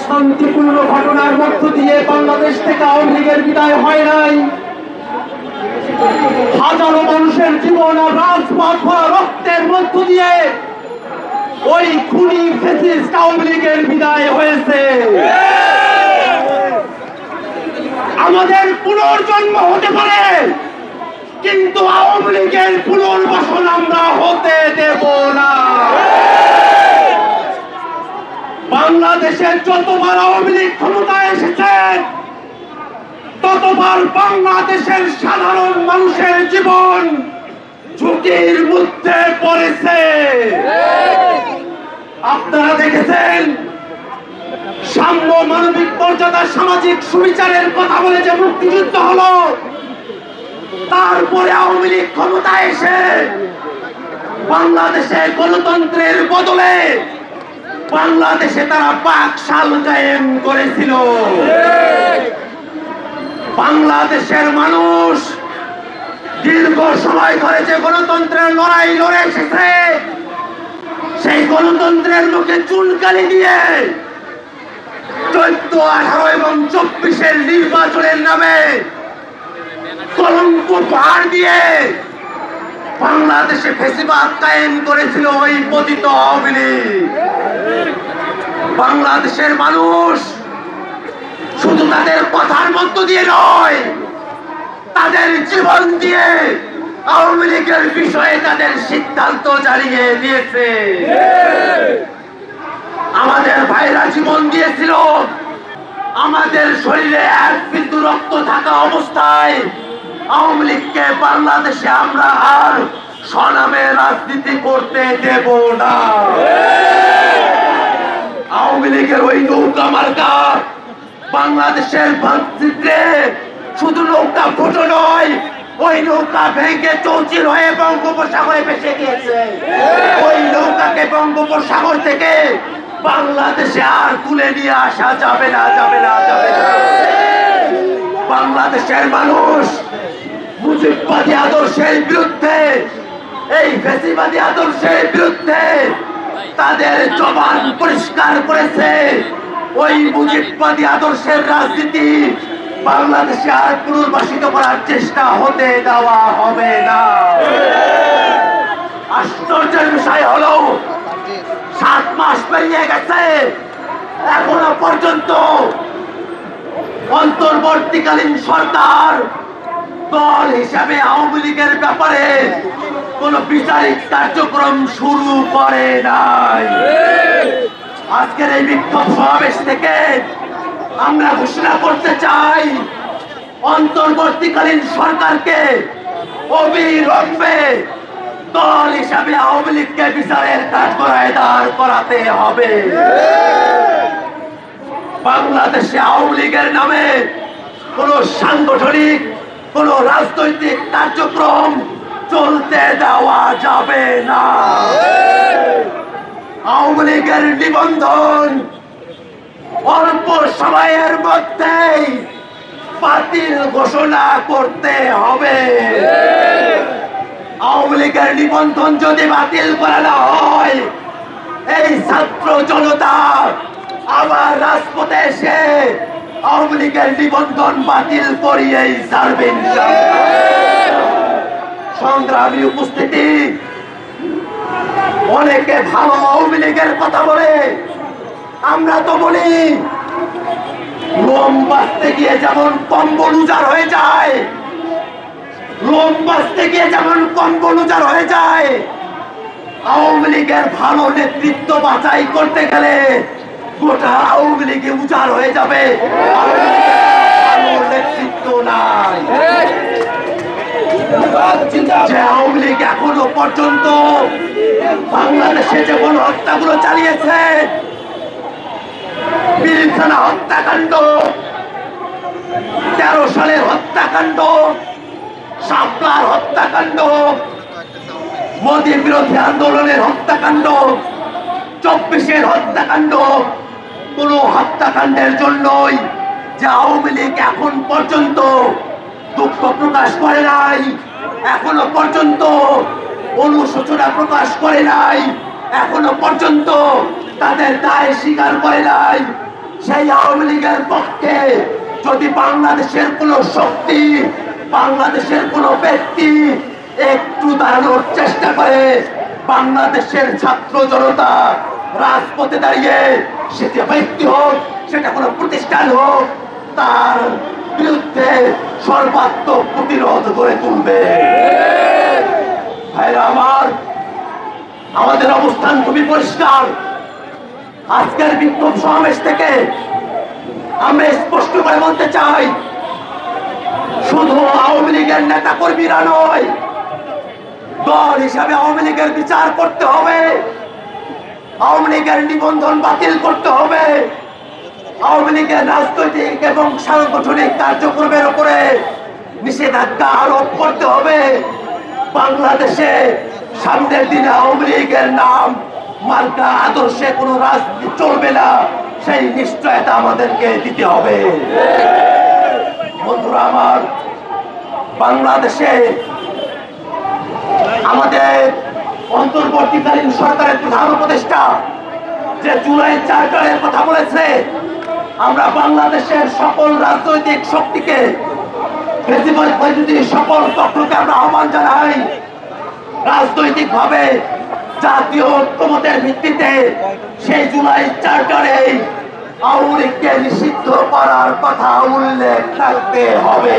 শান্তিপূর্ণ ঘটনার মধ্য দিয়ে বাংলাদেশ থেকে আওয়ামী লীগের বিদায় হয় নাই। হাজারো মানুষের জীবন আর রাজপথ ভরা রক্তের মধ্য দিয়ে ওই খুনি ফ্যাসিস্ট আওয়ামী লীগের বিদায় হয়েছে। আমাদের পুনর্জন্ম হতে পারে, কিন্তু আওয়ামী লীগের পুনর্বাসন আমরা হতে দেব না। বাংলাদেশের যতবার আওয়ামী লীগ ক্ষমতায় এসেছে, ততবার বাংলাদেশের সাধারণ মানুষের জীবন ঝুঁকির মধ্যে পড়েছে। আপনারা দেখেছেন, সাম্য, মানবিক মর্যাদা, সামাজিক সুবিচারের কথা বলে যে মুক্তিযুদ্ধ হলো, তারপরে আওয়ামী লীগ ক্ষমতায় এসে বাংলাদেশে গণতন্ত্রের বদলে বাংলাদেশে তারা বাকশাল কায়েম করেছিল। বাংলাদেশের মানুষ দীর্ঘ সময় ধরে যে গণতন্ত্রের লড়াই লড়ে এসেছে, সেই গণতন্ত্রের মুখে চুনকালি দিয়ে 14, 18 এবং 24-এর নির্বাচনের নামে কলঙ্ক পাহাড় দিয়ে বাংলাদেশে ফ্যাসিবাদ কায়েম করেছিল ওই পতিত আওয়ামী লীগ। বাংলাদেশের মানুষ শুধু তাদের কথার মধ্য দিয়ে নয়, তাদের জীবন দিয়ে আওয়ামী লীগের বিষয়ে তাদের সিদ্ধান্ত জানিয়ে দিয়েছে। আমাদের ভাইরা জীবন দিয়েছিল। আমাদের শরীরে 1 বিন্দু রক্ত থাকা অবস্থায় আওয়ামী লীগকে বাংলাদেশে আমরা আর স্বনামে রাজনীতি করতে দেব না। আওয়ামী লীগের ওই নৌকা মার্কা বাংলাদেশের মানচিত্রে শুধু নৌকা ফুটো নয়, ওই নৌকা ভেঙে চৌচির হয়ে বঙ্গোপসাগরে ভেসে গিয়েছে। ওই নৌকাকে বঙ্গোপসাগর থেকে বাংলাদেশে আর তুলে নিয়ে আসা যাবে না, যাবে না, যাবে না। বাংলাদেশের মানুষ মুজিববাদী আদর্শের বিরুদ্ধে, এই ফ্যাসিবাদী আদর্শের বিরুদ্ধে তাদের জবান পরিষ্কার করেছে। ওই মুজিববাদী আদর্শের রাজনীতি বাংলাদেশে আর পুনর্বাসিত করার চেষ্টা হতে দেওয়া হবে না। আশ্চর্যের বিষয় হলো 7 মাস পেরিয়ে গেছে, এখনো পর্যন্ত অন্তর্বর্তীকালীন সরকার দল হিসাবে আওয়ামী লীগের ব্যাপারে কোন বিচারিক কার্যক্রম শুরু করে নাই। আজকের এই বিক্ষোভ সমাবেশ থেকে আমরা ঘোষণা করতে চাই, অন্তর্বর্তীকালীন সরকারকে অবিলম্বে দল হিসাবে আওয়ামী লীগকে বিচারের কাঠগড়ায় দাঁড় করাতে হবে। বাংলাদেশে আওয়ামী লীগের নামে কোন সাংগঠনিক, কোন রাজনৈতিক কার্যক্রম চলতে দেওয়া যাবে না। আওয়ামী লীগের নিবন্ধন অল্প সময়ের মধ্যেই বাতিল ঘোষণা করতে হবে। আওয়ামী লীগের নিবন্ধন যদি বাতিল করা না হয়, এই ছাত্র জনতা আবার রাজপথে এসে আওয়ামী লীগের নিবন্ধন বাতিল করিয়েই ছাড়বেন। সংগ্রামী উপস্থিতি, অনেকে ভালো আওয়ামী লীগের কথা বলে, আমরা তো বলি লোম বাঁচতে গিয়ে যেমন কম্বল উজাড় হয়ে যায়, লোম বাঁচতে গিয়ে যেমন কম্বল উজাড় হয়ে যায়, আওয়ামী লীগের ভালো নেতৃত্ব বাছাই করতে গেলে গোটা আওয়ামী লীগে উজাড় হয়ে যাবে। ভালো নেতৃত্ব নাই। যে আওয়ামী লীগ এখনো পর্যন্ত বাংলাদেশে যে গণহত্যাগুলো চালিয়েছে, পিলখানা হত্যাকাণ্ড, 13 সালের হত্যাকাণ্ড, শাপলার হত্যাকাণ্ড, মোদী বিরোধী আন্দোলনের হত্যাকাণ্ড, 24-এর হত্যাকাণ্ড, কোন হত্যাকাণ্ডের জন্যই যে আওয়ামী লীগ এখন পর্যন্ত দুঃখ প্রকাশ করে নাই, এখনো পর্যন্ত অনুশোচনা প্রকাশ করে নাই, এখনো পর্যন্ত তাদের দায় স্বীকার করে নাই, সেই আওয়ামী লীগের পক্ষে যদি বাংলাদেশের কোন শক্তি, বাংলাদেশের কোন ব্যক্তি একটু দাঁড়ানোর চেষ্টা করে, বাংলাদেশের ছাত্র জনতা রাজপথে দাঁড়িয়ে, সেটা ব্যক্তি হোক, সেটা কোনো প্রতিষ্ঠান হোক, তার বিরুদ্ধে সর্বাত্মক প্রতিরোধ গড়ে তুলবে। ভাইরা আমার, আমাদের অবস্থান খুবই পরিষ্কার। আজকের বিক্ষোভ সমাবেশ থেকে আমরা স্পষ্ট করে বলতে চাই, শুধু আওয়ামী লীগের নেতা কর্মীরা নয়, দল হিসাবে আওয়ামী লীগের বিচার করতে হবে, আওয়ামী লীগের নিবন্ধন বাতিল করতে হবে, আওয়ামী লীগের রাজনৈতিক এবং সাংগঠনিক কার্যক্রমের উপরে নিষেধাজ্ঞা আরোপ করতে হবে। বাংলাদেশে সামনের দিনে আওয়ামী লীগের নাম মার্কা আদর্শে কোনো রাজনীতি চলবে না, সেই নিশ্চয়তা আমাদেরকে দিতে হবে। বন্ধুরা আমার, বাংলাদেশে আমাদের অন্তর্বর্তীকালীন সরকারের প্রধান উপদেষ্টা যে জুলাই চার্টারের কথা বলেছে, আমরা বাংলাদেশের সকল রাজনৈতিক শক্তিকে, সকল পক্ষকে আমরা আহ্বান জানাই, রাজনৈতিক ভাবে জাতীয় ঐক্যমতের ভিত্তিতে সেই জুলাই চার্টারে আওয়ামী লীগকে নিষিদ্ধ করার কথা উল্লেখ থাকতে হবে।